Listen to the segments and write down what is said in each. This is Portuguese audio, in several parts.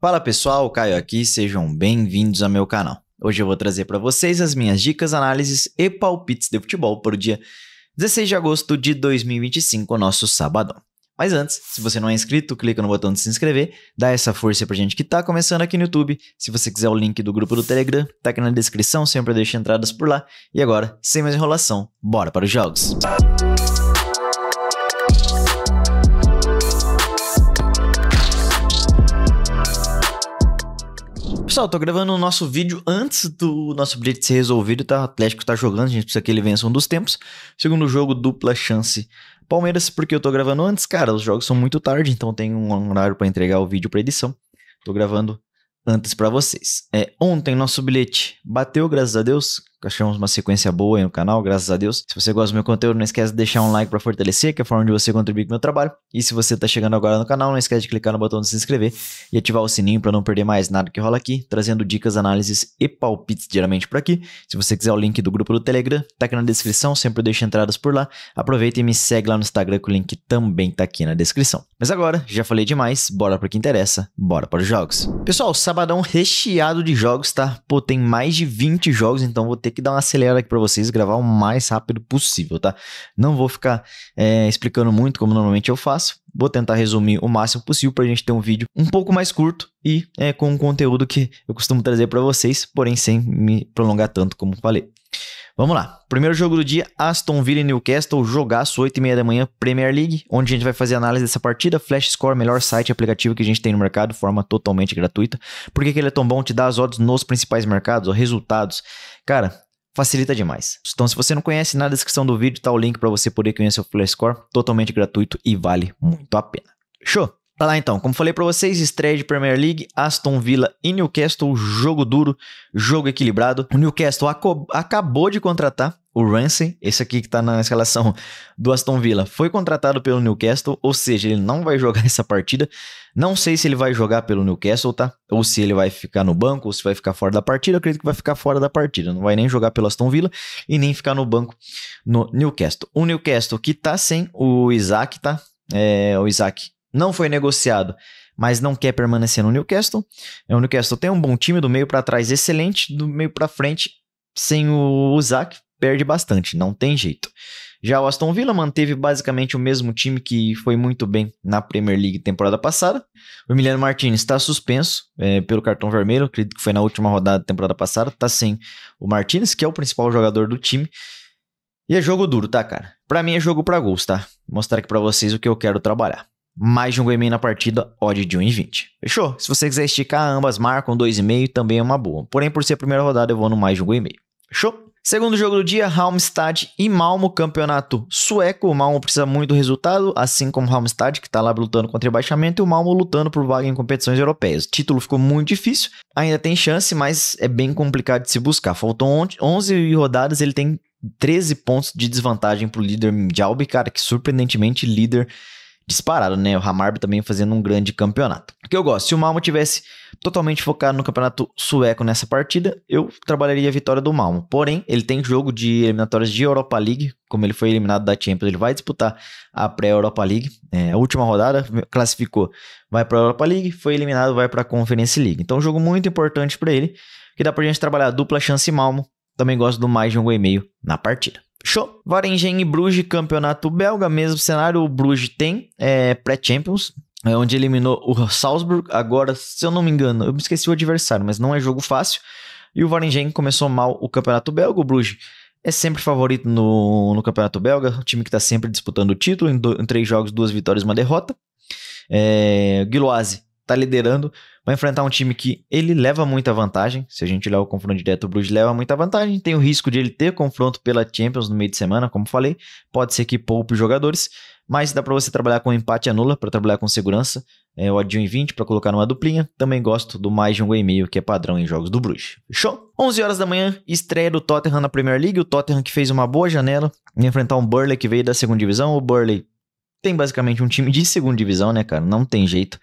Fala pessoal, Caio aqui, sejam bem-vindos ao meu canal. Hoje eu vou trazer para vocês as minhas dicas, análises e palpites de futebol para o dia 16 de agosto de 2025, o nosso sabadão. Mas antes, se você não é inscrito, clica no botão de se inscrever, dá essa força pra gente que tá começando aqui no YouTube. Se você quiser o link do grupo do Telegram, tá aqui na descrição, sempre deixo entradas por lá. E agora, sem mais enrolação, bora para os jogos. Pessoal, tô gravando o nosso vídeo antes do nosso bilhete ser resolvido, tá? O Atlético tá jogando, a gente precisa que ele vença um dos tempos. Segundo jogo, dupla chance Palmeiras, porque eu tô gravando antes, cara, os jogos são muito tarde, então tem um horário pra entregar o vídeo pra edição. Tô gravando antes pra vocês. Ontem nosso bilhete bateu, graças a Deus. Achamos uma sequência boa aí no canal, graças a Deus. Se você gosta do meu conteúdo, não esquece de deixar um like pra fortalecer, que é a forma de você contribuir com o meu trabalho. E se você tá chegando agora no canal, não esquece de clicar no botão de se inscrever e ativar o sininho pra não perder mais nada que rola aqui, trazendo dicas, análises e palpites diariamente por aqui. Se você quiser o link do grupo do Telegram, tá aqui na descrição, sempre deixo entradas por lá. Aproveita e me segue lá no Instagram, que o link também tá aqui na descrição. Mas agora, já falei demais, bora pro que interessa, bora para os jogos. Pessoal, sabadão recheado de jogos, tá? Pô, tem mais de 20 jogos, então vou ter que dar uma acelerada aqui pra vocês, gravar o mais rápido possível, tá? Não vou ficar explicando muito, como normalmente eu faço. Vou tentar resumir o máximo possível pra gente ter um vídeo um pouco mais curto e com um conteúdo que eu costumo trazer pra vocês, porém sem me prolongar tanto, como falei. Vamos lá, primeiro jogo do dia, Aston Villa e Newcastle, jogaço 8h30 da manhã, Premier League, onde a gente vai fazer análise dessa partida. Flash Score, melhor site e aplicativo que a gente tem no mercado, de forma totalmente gratuita. Por que ele é tão bom? Te dá as odds nos principais mercados, ó, resultados. Cara, facilita demais. Então, se você não conhece, na descrição do vídeo tá o link para você poder conhecer o Flash Score, totalmente gratuito e vale muito a pena. Show? Tá lá então, como falei pra vocês, estreia de Premier League, Aston Villa e Newcastle, jogo duro, jogo equilibrado. O Newcastle acabou de contratar o Ramsey, esse aqui que tá na escalação do Aston Villa, foi contratado pelo Newcastle, ou seja, ele não vai jogar essa partida. Não sei se ele vai jogar pelo Newcastle, tá? Ou se ele vai ficar no banco, ou se vai ficar fora da partida. Eu acredito que vai ficar fora da partida, não vai nem jogar pelo Aston Villa e nem ficar no banco no Newcastle. O Newcastle que tá sem o Isaac, tá? O Isaac não foi negociado, mas não quer permanecer no Newcastle. O Newcastle tem um bom time, do meio para trás excelente, do meio para frente, sem o Isaac, perde bastante, não tem jeito. Já o Aston Villa manteve basicamente o mesmo time que foi muito bem na Premier League temporada passada. O Emiliano Martinez está suspenso pelo cartão vermelho, acredito que foi na última rodada da temporada passada, tá sem o Martinez, que é o principal jogador do time. E é jogo duro, tá, cara? Pra mim é jogo pra gols, tá? Vou mostrar aqui pra vocês o que eu quero trabalhar. Mais de um gol e meio na partida, odd de 1,20. Fechou? Se você quiser esticar, ambas marcam 2,5, também é uma boa. Porém, por ser a primeira rodada, eu vou no mais de um gol e meio. Fechou? Segundo jogo do dia, Halmstad e Malmo, campeonato sueco. O Malmo precisa muito do resultado, assim como o Halmstad, que tá lá lutando contra o rebaixamento, e o Malmo lutando por vaga em competições europeias. O título ficou muito difícil, ainda tem chance, mas é bem complicado de se buscar. Faltam 11 rodadas, ele tem 13 pontos de desvantagem pro líder Mjalby, cara, que surpreendentemente líder disparado, né? O Hammarby também fazendo um grande campeonato. O que eu gosto, se o Malmo tivesse totalmente focado no campeonato sueco nessa partida, eu trabalharia a vitória do Malmo. Porém, ele tem jogo de eliminatórias de Europa League, como ele foi eliminado da Champions, ele vai disputar a pré-Europa League. A última rodada, classificou, vai para a Europa League, foi eliminado, vai para a Conference League. Então, um jogo muito importante para ele, que dá pra gente trabalhar a dupla chance Malmo. Também gosto do mais de um gol e meio na partida. Show! Waregem e Bruges, campeonato belga, mesmo cenário. O Bruges tem pré-Champions, onde eliminou o Salzburg. Agora, se eu não me engano, eu me esqueci o adversário, mas não é jogo fácil. E o Waregem começou mal o campeonato belga. O Bruges é sempre favorito no campeonato belga, o time que está sempre disputando o título, em 3 jogos, 2 vitórias e 1 derrota. Guiloase tá liderando, vai enfrentar um time que ele leva muita vantagem. Se a gente olhar o confronto direto, o Bruges leva muita vantagem. Tem o risco de ele ter confronto pela Champions no meio de semana, como falei. Pode ser que poupe jogadores, mas dá para você trabalhar com empate anula, para trabalhar com segurança. O odd de 1,20 para colocar numa duplinha. Também gosto do mais de um gol e meio, que é padrão em jogos do Bruges. Fechou? 11 horas da manhã, estreia do Tottenham na Premier League. O Tottenham que fez uma boa janela, vai enfrentar um Burnley que veio da segunda divisão. O Burnley tem basicamente um time de segunda divisão, né, cara? Não tem jeito.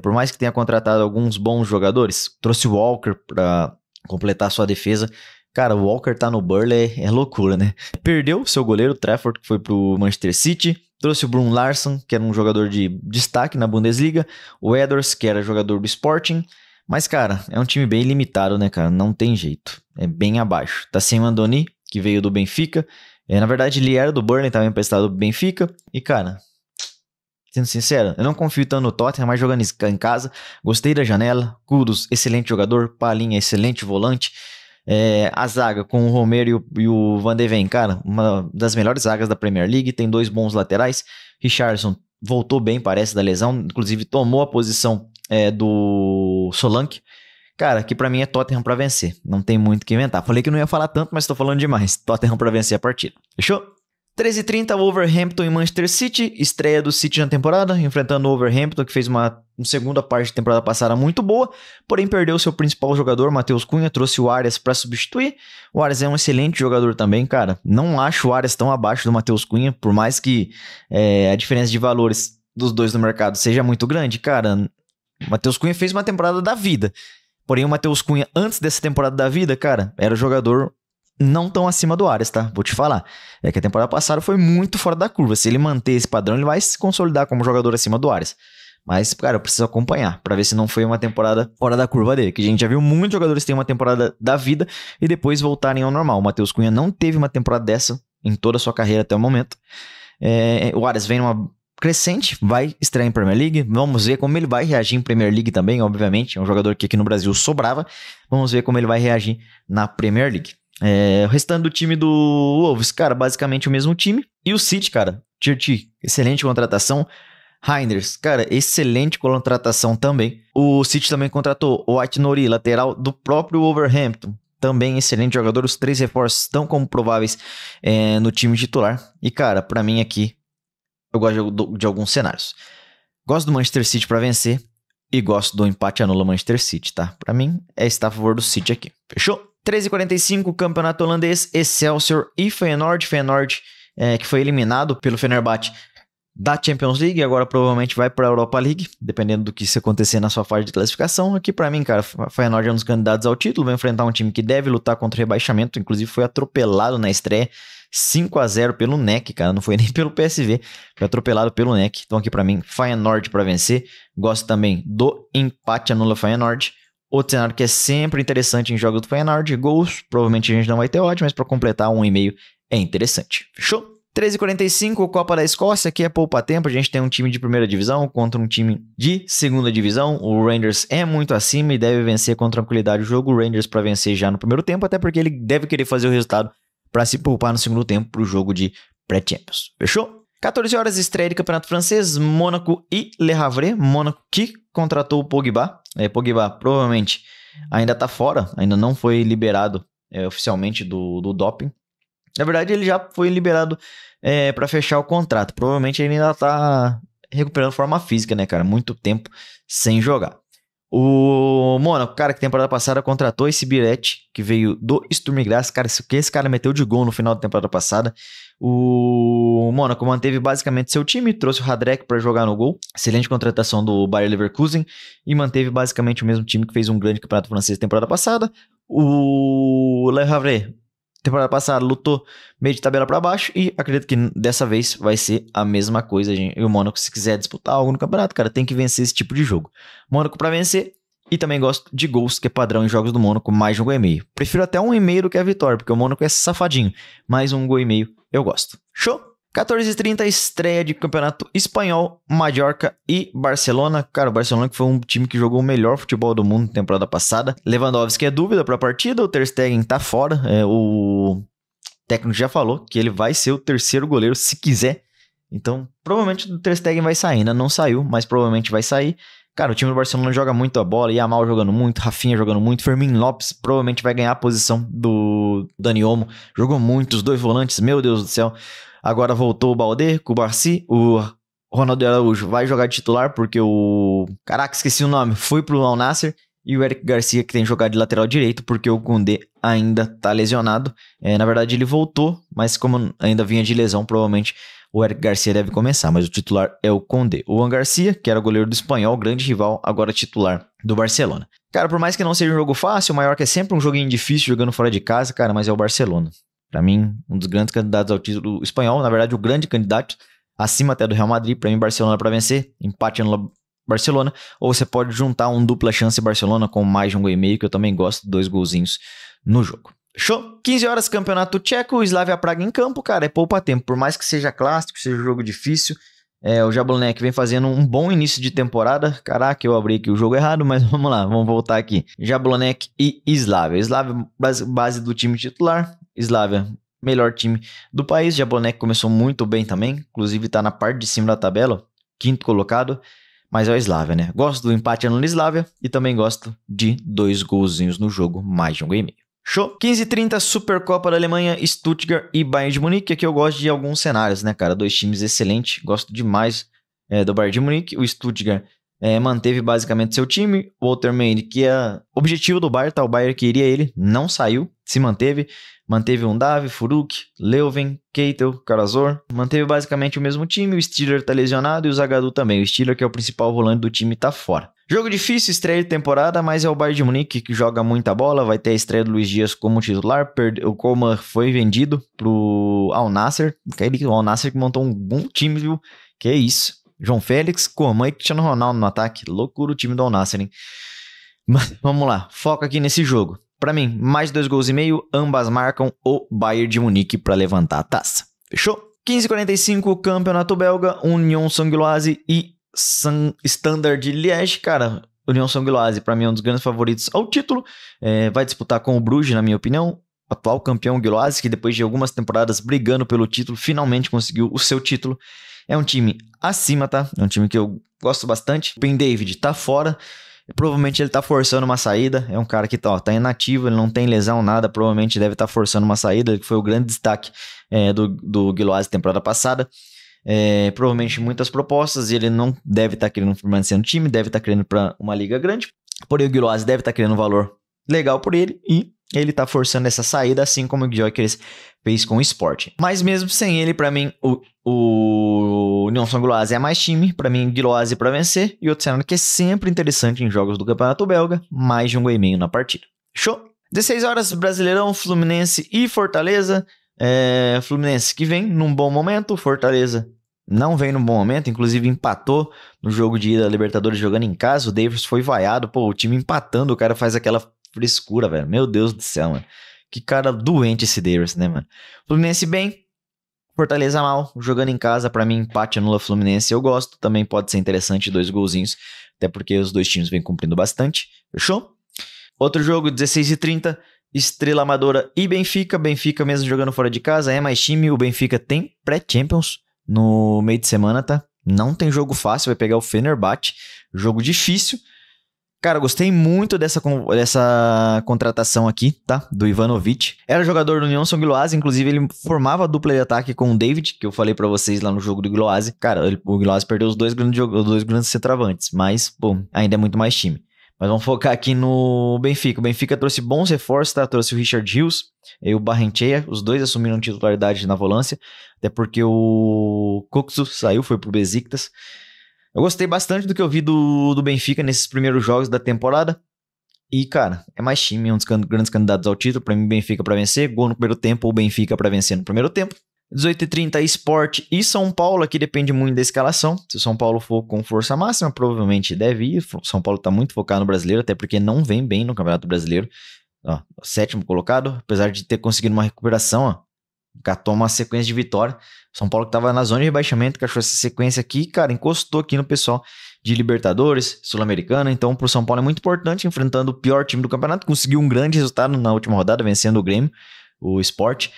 Por mais que tenha contratado alguns bons jogadores, trouxe o Walker para completar sua defesa. Cara, o Walker tá no Burnley, é loucura, né? Perdeu seu goleiro, Trafford, que foi pro Manchester City. Trouxe o Brun Larsen, que era um jogador de destaque na Bundesliga. O Edwards, que era jogador do Sporting. Mas, cara, é um time bem limitado, né, cara? Não tem jeito. É bem abaixo. Tá sem o Andoni, que veio do Benfica. Na verdade, ele era do Burnley, também emprestado do Benfica. E, cara, sendo sincero, eu não confio tanto no Tottenham, mas jogando em casa. Gostei da janela. Kudus, excelente jogador. Palhinha, excelente volante. A zaga com o Romero e o Van de Ven, cara, uma das melhores zagas da Premier League. Tem 2 bons laterais. Richarlison voltou bem, parece, da lesão. Inclusive, tomou a posição do Solanke. Cara, aqui pra mim é Tottenham pra vencer. Não tem muito o que inventar. Falei que não ia falar tanto, mas tô falando demais. Tottenham pra vencer a partida. Fechou? 13h30, Wolverhampton e Manchester City. Estreia do City na temporada, enfrentando o Wolverhampton, que fez uma segunda parte de temporada passada muito boa, porém perdeu seu principal jogador, Matheus Cunha, trouxe o Arias para substituir. O Arias é um excelente jogador também, cara. Não acho o Arias tão abaixo do Matheus Cunha, por mais que a diferença de valores dos dois no mercado seja muito grande, cara. O Matheus Cunha fez uma temporada da vida. Porém, o Matheus Cunha, antes dessa temporada da vida, cara, era jogador não tão acima do Arias, tá? Vou te falar. É que a temporada passada foi muito fora da curva. Se ele manter esse padrão, ele vai se consolidar como jogador acima do Arias. Mas, cara, eu preciso acompanhar pra ver se não foi uma temporada fora da curva dele. Que a gente já viu muitos jogadores terem uma temporada da vida e depois voltarem ao normal. O Matheus Cunha não teve uma temporada dessa em toda a sua carreira até o momento. O Arias vem numa crescente, vai estrear em Premier League. Vamos ver como ele vai reagir em Premier League também, obviamente. É um jogador que aqui no Brasil sobrava. Vamos ver como ele vai reagir na Premier League. O restante do time do Wolves, cara, basicamente o mesmo time. E o City, cara, Tirti, excelente contratação. Reinders, cara, excelente contratação também. O City também contratou o Aït-Nouri, lateral do próprio Wolverhampton. Também excelente jogador. Os 3 reforços estão como prováveis no time titular. E, cara, pra mim aqui, eu gosto de alguns cenários. Gosto do Manchester City pra vencer. E gosto do empate anula Manchester City, tá? Pra mim, está a favor do City aqui. Fechou? 13h45, campeonato holandês, Excelsior e Feyenoord. Feyenoord, que foi eliminado pelo Fenerbahçe da Champions League, agora provavelmente vai para a Europa League, dependendo do que isso acontecer na sua fase de classificação. Aqui pra mim, cara, Feyenoord é um dos candidatos ao título, vai enfrentar um time que deve lutar contra o rebaixamento, inclusive foi atropelado na estreia, 5-0 pelo NEC, cara, não foi nem pelo PSV, foi atropelado pelo NEC. Então aqui pra mim, Feyenoord para vencer. Gosto também do empate anula Feyenoord. Outro cenário que é sempre interessante em jogos do Feyenoord, gols, provavelmente a gente não vai ter odd, mas para completar 1,5 é interessante. Fechou? 13h45, Copa da Escócia, aqui é poupa tempo, a gente tem um time de primeira divisão contra um time de segunda divisão. O Rangers é muito acima e deve vencer com tranquilidade o jogo. O Rangers para vencer já no primeiro tempo, até porque ele deve querer fazer o resultado para se poupar no segundo tempo para o jogo de pré-champions. Fechou? 14 horas, estreia de campeonato francês, Mônaco e Le Havre. Mônaco que contratou o Pogba. Pogba provavelmente ainda tá fora, ainda não foi liberado oficialmente do doping. Na verdade, ele já foi liberado para fechar o contrato. Provavelmente ele ainda tá recuperando forma física, né, cara? Muito tempo sem jogar. O Mônaco, cara, que temporada passada contratou esse Birete, que veio do Sturm Graz. Cara, isso que esse cara meteu de gol no final da temporada passada. O Mônaco manteve basicamente seu time, trouxe o Radrek para jogar no gol. Excelente contratação do Bayer Leverkusen. E manteve basicamente o mesmo time que fez um grande campeonato francês na temporada passada. O Le Havre, temporada passada, lutou meio de tabela para baixo e acredito que dessa vez vai ser a mesma coisa, gente. E o Mônaco, se quiser disputar algo no campeonato, cara, tem que vencer esse tipo de jogo. Mônaco para vencer. E também gosto de gols, que é padrão em jogos do Mônaco, mais de 1,5. Prefiro até 1,5 do que a vitória, porque o Mônaco é safadinho. Mais 1,5 eu gosto. Show? 14h30, estreia de campeonato espanhol, Mallorca e Barcelona. Cara, o Barcelona que foi um time que jogou o melhor futebol do mundo na temporada passada. Lewandowski é dúvida para a partida, o Ter Stegen tá fora. O técnico já falou que ele vai ser o terceiro goleiro se quiser. Então, provavelmente o Ter Stegen vai sair. Ainda não saiu, mas provavelmente vai sair. Cara, o time do Barcelona joga muito a bola, Yamal jogando muito, Rafinha jogando muito, Fermín Lopes provavelmente vai ganhar a posição do Dani Olmo. Jogou muito, os dois volantes, meu Deus do céu. Agora voltou o Baldé, Cubarsí, o Ronaldo Araújo vai jogar de titular porque o... Caraca, esqueci o nome, foi pro Al Nassr. E o Eric Garcia que tem jogado de lateral direito porque o Koundé ainda tá lesionado. Na verdade ele voltou, mas como ainda vinha de lesão, provavelmente o Eric Garcia deve começar, mas o titular é o Koundé. O Juan Garcia, que era goleiro do Espanhol, grande rival, agora titular do Barcelona. Cara, por mais que não seja um jogo fácil, o Mallorca é sempre um joguinho difícil jogando fora de casa, cara, mas é o Barcelona. Pra mim, um dos grandes candidatos ao título espanhol, na verdade o grande candidato, acima até do Real Madrid. Pra mim, Barcelona pra vencer, empate no Barcelona. Ou você pode juntar um dupla chance Barcelona com mais de 1,5 gol, que eu também gosto, 2 golzinhos no jogo. Show? 15 horas, Campeonato Tcheco, Slavia Praga em campo, cara, é poupa tempo. Por mais que seja clássico, seja um jogo difícil, o Jablonec vem fazendo um bom início de temporada. Caraca, eu abri aqui o jogo errado, mas vamos lá, vamos voltar aqui. Jablonec e Slavia. Slavia, base do time titular. Slavia, melhor time do país. Jablonec começou muito bem também, inclusive tá na parte de cima da tabela, quinto colocado. Mas é o Slavia, né? Gosto do empate no Slavia e também gosto de 2 golzinhos no jogo, mais de 1,5 gol. Show? 15h30, Supercopa da Alemanha, Stuttgart e Bayern de Munique. Aqui eu gosto de alguns cenários, né, cara? 2 times excelentes. Gosto demais do Bayern de Munique. O Stuttgart manteve basicamente seu time. O Walter Mende, que é objetivo do Bayern, tá? O Bayern queria ele, não saiu, se manteve. Manteve um Davi, Furuk, Leuven, Keitel, Karazor. Manteve basicamente o mesmo time. O Stiller tá lesionado e o Zagadou também. O Stiller, que é o principal volante do time, tá fora. Jogo difícil, estreia de temporada, mas é o Bayern de Munique que joga muita bola. Vai ter a estreia do Luiz Dias como titular. O Coman foi vendido pro Al Nassr. O Al Nassr que montou um bom time, viu? Que é isso. João Félix, Coman e Cristiano Ronaldo no ataque. Loucura o time do Al Nassr, hein? Mas vamos lá, foca aqui nesse jogo. Pra mim, mais 2,5 gols, ambas marcam o Bayern de Munique pra levantar a taça. Fechou? 15h45, Campeonato Belga, Union Saint-Gilloise e Standard de Liège. Cara, Union Saint-Gilloise pra mim é um dos grandes favoritos ao título. Vai disputar com o Bruges, na minha opinião. Atual campeão Gilloise, que depois de algumas temporadas brigando pelo título, finalmente conseguiu o seu título. É um time acima, tá? É um time que eu gosto bastante. O Ben David tá fora. Provavelmente ele tá forçando uma saída. É um cara que tá inativo, ele não tem lesão, nada. Provavelmente deve estar forçando uma saída, que foi o grande destaque do Gilloise temporada passada. Provavelmente muitas propostas e ele não deve estar querendo permanecer no time, deve estar querendo para uma liga grande. Porém, o Gilloise deve estar querendo um valor legal por ele e ele tá forçando essa saída, assim como o Gyökeres fez com o Sport. Mas mesmo sem ele, para mim, o Union Saint-Gilloise é mais time. Para mim, Gilloise para vencer. E outro cenário que é sempre interessante em jogos do Campeonato Belga, mais de 1,5 gols na partida. Show? 16 horas, Brasileirão, Fluminense e Fortaleza. Fluminense que vem num bom momento, Fortaleza não vem num bom momento, inclusive empatou no jogo de ida da Libertadores jogando em casa. O Davis foi vaiado, o time empatando, o cara faz aquela frescura, velho. Meu Deus do céu, mano. Que cara doente esse Davis, né, mano? Fluminense bem, Fortaleza mal, jogando em casa, pra mim empate anula Fluminense, eu gosto, também pode ser interessante, 2 golzinhos, até porque os dois times vêm cumprindo bastante, fechou? Outro jogo, 16h30, Estrela Amadora e Benfica mesmo jogando fora de casa, é mais time, o Benfica tem pré-Champions no meio de semana, tá? Não tem jogo fácil, vai pegar o Fenerbahçe, jogo difícil. Cara, gostei muito dessa contratação aqui, tá? Do Ivanovic. Era jogador do União Saint-Gilloise, inclusive ele formava a dupla de ataque com o David, que eu falei pra vocês lá no jogo do Gilloise. Cara, o Gilloise perdeu os dois grandes centroavantes, mas, ainda é muito mais time. Mas vamos focar aqui no Benfica. O Benfica trouxe bons reforços, tá? Trouxe o Richard Hughes e o Barrenechea. Os dois assumiram titularidade na volância, até porque o Kuxu saiu, foi pro Besiktas. Eu gostei bastante do que eu vi do Benfica nesses primeiros jogos da temporada. E, cara, é mais time, é um dos grandes candidatos ao título. Pra mim, Benfica pra vencer. Gol no primeiro tempo ou Benfica pra vencer no primeiro tempo. 18h30, Sport e São Paulo. Aqui depende muito da escalação. Se o São Paulo for com força máxima, provavelmente deve ir. O São Paulo tá muito focado no brasileiro, até porque não vem bem no Campeonato Brasileiro. Ó, 7º colocado, apesar de ter conseguido uma recuperação, ó. Catou uma sequência de vitória. São Paulo que tava na zona de rebaixamento, que achou essa sequência aqui, cara, encostou aqui no pessoal de Libertadores, Sul-Americana. Então, pro São Paulo é muito importante, enfrentando o pior time do campeonato. Conseguiu um grande resultado na última rodada, vencendo o Grêmio, o Sport.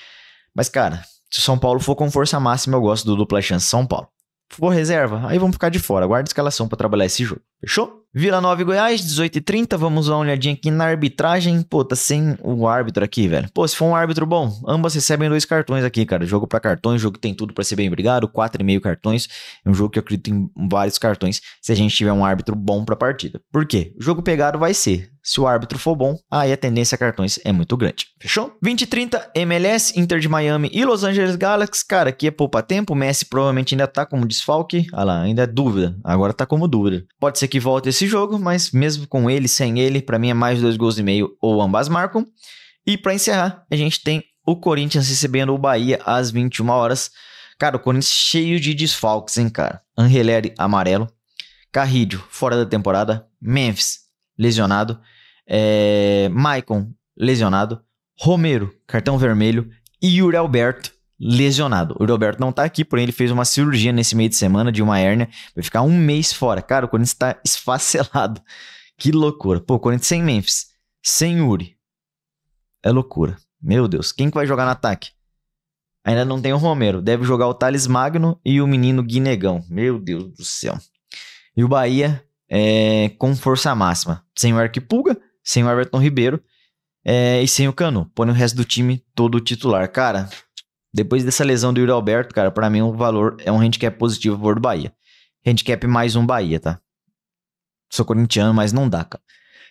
Mas, cara, se o São Paulo for com força máxima, eu gosto do dupla chance São Paulo. For reserva, aí vamos ficar de fora. Aguarda a escalação pra trabalhar esse jogo. Fechou? Vila Nova e Goiás, 18h30. Vamos dar uma olhadinha aqui na arbitragem. Tá sem o árbitro aqui, velho. Se for um árbitro bom, ambas recebem 2 cartões aqui, cara. Jogo pra cartões, jogo que tem tudo pra ser bem brigado. 4,5 cartões. É um jogo que eu acredito em vários cartões se a gente tiver um árbitro bom pra partida. Por quê? O jogo pegado vai ser. Se o árbitro for bom, aí a tendência a cartões é muito grande. Fechou? 20h30, MLS, Inter de Miami e Los Angeles Galaxy. Cara, aqui é poupa tempo. O Messi provavelmente ainda tá como desfalque. Ah lá, ainda é dúvida. Agora tá como dúvida. Pode ser que volte esse jogo, mas mesmo com ele, sem ele, pra mim é mais 2,5 gols ou ambas marcam. E pra encerrar, a gente tem o Corinthians recebendo o Bahia às 21 horas. Cara, o Corinthians cheio de desfalques, hein, cara. Angeleri, amarelo. Carrillo, fora da temporada. Memphis, lesionado. Maicon, lesionado. Romero, cartão vermelho. E Yuri Alberto, lesionado. O Yuri Alberto não tá aqui, porém ele fez uma cirurgia nesse meio de semana de uma hérnia. Vai ficar um mês fora. Cara, o Corinthians tá esfacelado. Que loucura. Pô, o Corinthians sem Memphis, sem Yuri. É loucura. Meu Deus, quem que vai jogar no ataque? Ainda não tem o Romero. Deve jogar o Thales Magno e o menino Guinegão. Meu Deus do céu. E o Bahia com força máxima. Sem o Arquipulga, sem o Everton Ribeiro e sem o Canu. Põe o resto do time todo titular. Cara, depois dessa lesão do Yuri Alberto, cara, pra mim o valor é um handicap positivo a favor do Bahia. Handicap mais um Bahia, tá? Sou corintiano, mas não dá, cara.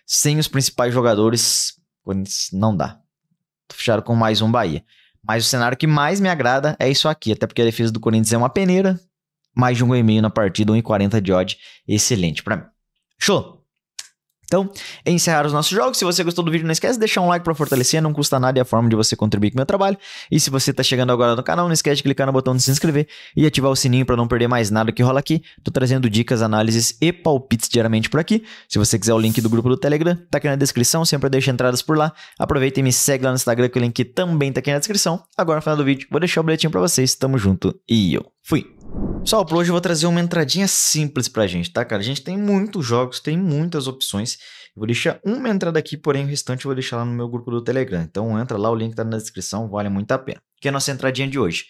Sem os principais jogadores, não dá. Fecharam com mais um Bahia. Mas o cenário que mais me agrada é isso aqui. Até porque a defesa do Corinthians é uma peneira. Mais de 1,5 na partida, 1,40 de odd. Excelente pra mim. Show! Então, encerrar os nossos jogos. Se você gostou do vídeo, não esquece de deixar um like pra fortalecer. Não custa nada e é a forma de você contribuir com o meu trabalho. E se você tá chegando agora no canal, não esquece de clicar no botão de se inscrever e ativar o sininho pra não perder mais nada que rola aqui. Tô trazendo dicas, análises e palpites diariamente por aqui. Se você quiser o link do grupo do Telegram, tá aqui na descrição. Sempre deixo entradas por lá. Aproveita e me segue lá no Instagram, que o link também tá aqui na descrição. Agora, no final do vídeo, vou deixar o bilhetinho pra vocês. Tamo junto e eu fui! Pessoal, por hoje eu vou trazer uma entradinha simples pra gente, tá, cara? A gente tem muitos jogos, tem muitas opções. Eu vou deixar uma entrada aqui, porém o restante eu vou deixar lá no meu grupo do Telegram. Então entra lá, o link tá na descrição, vale muito a pena. Que é a nossa entradinha de hoje.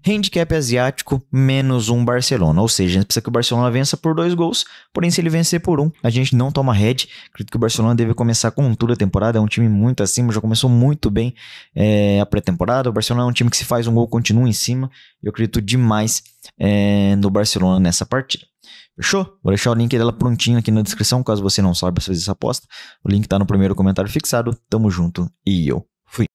Handicap asiático, menos um Barcelona. Ou seja, a gente precisa que o Barcelona vença por 2 gols. Porém, se ele vencer por 1, a gente não toma head. Acredito que o Barcelona deve começar com tudo a temporada. É um time muito acima, já começou muito bem a pré-temporada. O Barcelona é um time que se faz um gol, continua em cima. Eu acredito demais no Barcelona nessa partida. Fechou? Vou deixar o link dela prontinho aqui na descrição, caso você não saiba fazer essa aposta. O link tá no primeiro comentário fixado. Tamo junto e eu